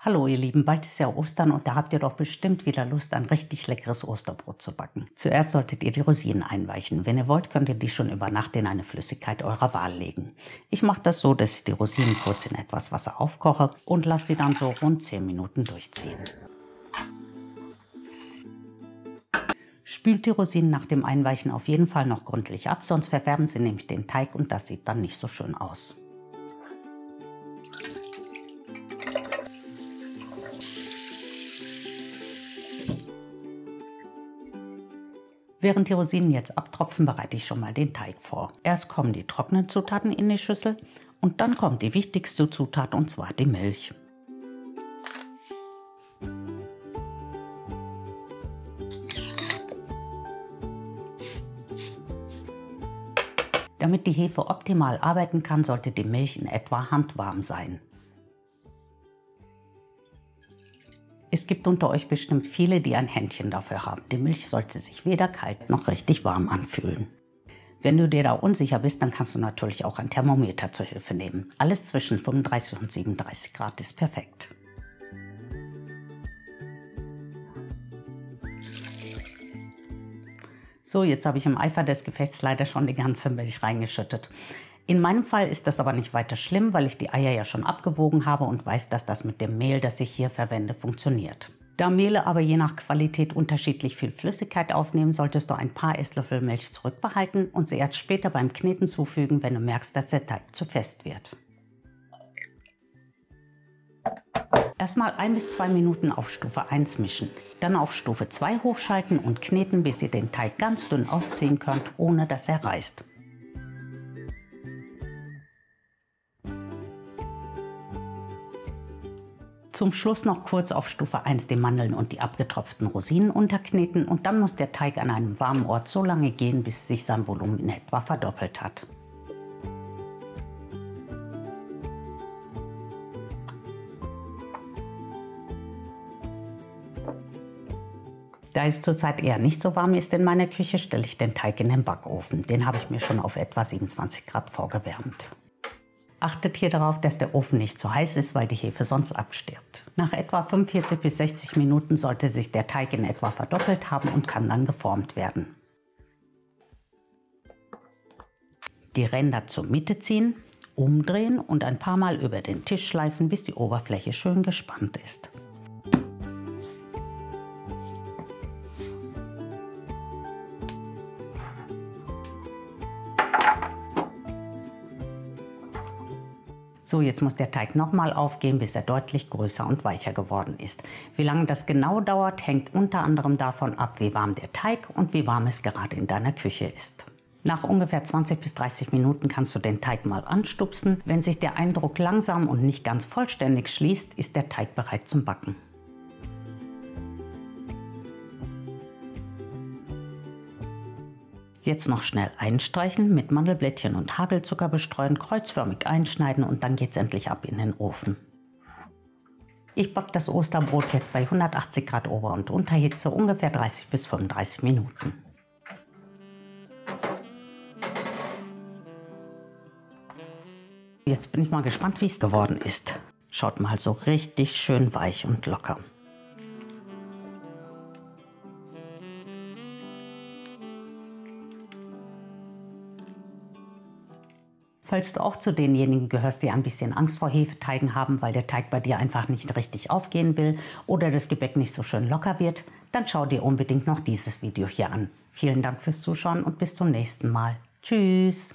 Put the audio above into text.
Hallo ihr Lieben, bald ist ja Ostern und da habt ihr doch bestimmt wieder Lust, ein richtig leckeres Osterbrot zu backen. Zuerst solltet ihr die Rosinen einweichen. Wenn ihr wollt, könnt ihr die schon über Nacht in eine Flüssigkeit eurer Wahl legen. Ich mache das so, dass ich die Rosinen kurz in etwas Wasser aufkoche und lasse sie dann so rund 10 Minuten durchziehen. Spült die Rosinen nach dem Einweichen auf jeden Fall noch gründlich ab, sonst verfärben sie nämlich den Teig und das sieht dann nicht so schön aus. Während die Rosinen jetzt abtropfen, bereite ich schon mal den Teig vor. Erst kommen die trockenen Zutaten in die Schüssel und dann kommt die wichtigste Zutat, und zwar die Milch. Damit die Hefe optimal arbeiten kann, sollte die Milch in etwa handwarm sein. Es gibt unter euch bestimmt viele, die ein Händchen dafür haben. Die Milch sollte sich weder kalt noch richtig warm anfühlen. Wenn du dir da unsicher bist, dann kannst du natürlich auch ein Thermometer zur Hilfe nehmen. Alles zwischen 35 und 37 Grad ist perfekt. So, jetzt habe ich im Eifer des Gefechts leider schon die ganze Milch reingeschüttet. In meinem Fall ist das aber nicht weiter schlimm, weil ich die Eier ja schon abgewogen habe und weiß, dass das mit dem Mehl, das ich hier verwende, funktioniert. Da Mehle aber je nach Qualität unterschiedlich viel Flüssigkeit aufnehmen, solltest du ein paar Esslöffel Milch zurückbehalten und sie erst später beim Kneten zufügen, wenn du merkst, dass der Teig zu fest wird. Erstmal 1 bis 2 Minuten auf Stufe 1 mischen, dann auf Stufe 2 hochschalten und kneten, bis ihr den Teig ganz dünn ausziehen könnt, ohne dass er reißt. Zum Schluss noch kurz auf Stufe 1 die Mandeln und die abgetropften Rosinen unterkneten und dann muss der Teig an einem warmen Ort so lange gehen, bis sich sein Volumen in etwa verdoppelt hat. Da es zurzeit eher nicht so warm ist in meiner Küche, stelle ich den Teig in den Backofen. Den habe ich mir schon auf etwa 27 Grad vorgewärmt. Achtet hier darauf, dass der Ofen nicht zu heiß ist, weil die Hefe sonst abstirbt. Nach etwa 45 bis 60 Minuten sollte sich der Teig in etwa verdoppelt haben und kann dann geformt werden. Die Ränder zur Mitte ziehen, umdrehen und ein paar Mal über den Tisch schleifen, bis die Oberfläche schön gespannt ist. So, jetzt muss der Teig nochmal aufgehen, bis er deutlich größer und weicher geworden ist. Wie lange das genau dauert, hängt unter anderem davon ab, wie warm der Teig und wie warm es gerade in deiner Küche ist. Nach ungefähr 20 bis 30 Minuten kannst du den Teig mal anstupsen. Wenn sich der Eindruck langsam und nicht ganz vollständig schließt, ist der Teig bereit zum Backen. Jetzt noch schnell einstreichen, mit Mandelblättchen und Hagelzucker bestreuen, kreuzförmig einschneiden und dann geht's endlich ab in den Ofen. Ich backe das Osterbrot jetzt bei 180 Grad Ober- und Unterhitze ungefähr 30 bis 35 Minuten. Jetzt bin ich mal gespannt, wie es geworden ist. Schaut mal, so richtig schön weich und locker. Falls du auch zu denjenigen gehörst, die ein bisschen Angst vor Hefeteigen haben, weil der Teig bei dir einfach nicht richtig aufgehen will oder das Gebäck nicht so schön locker wird, dann schau dir unbedingt noch dieses Video hier an. Vielen Dank fürs Zuschauen und bis zum nächsten Mal. Tschüss!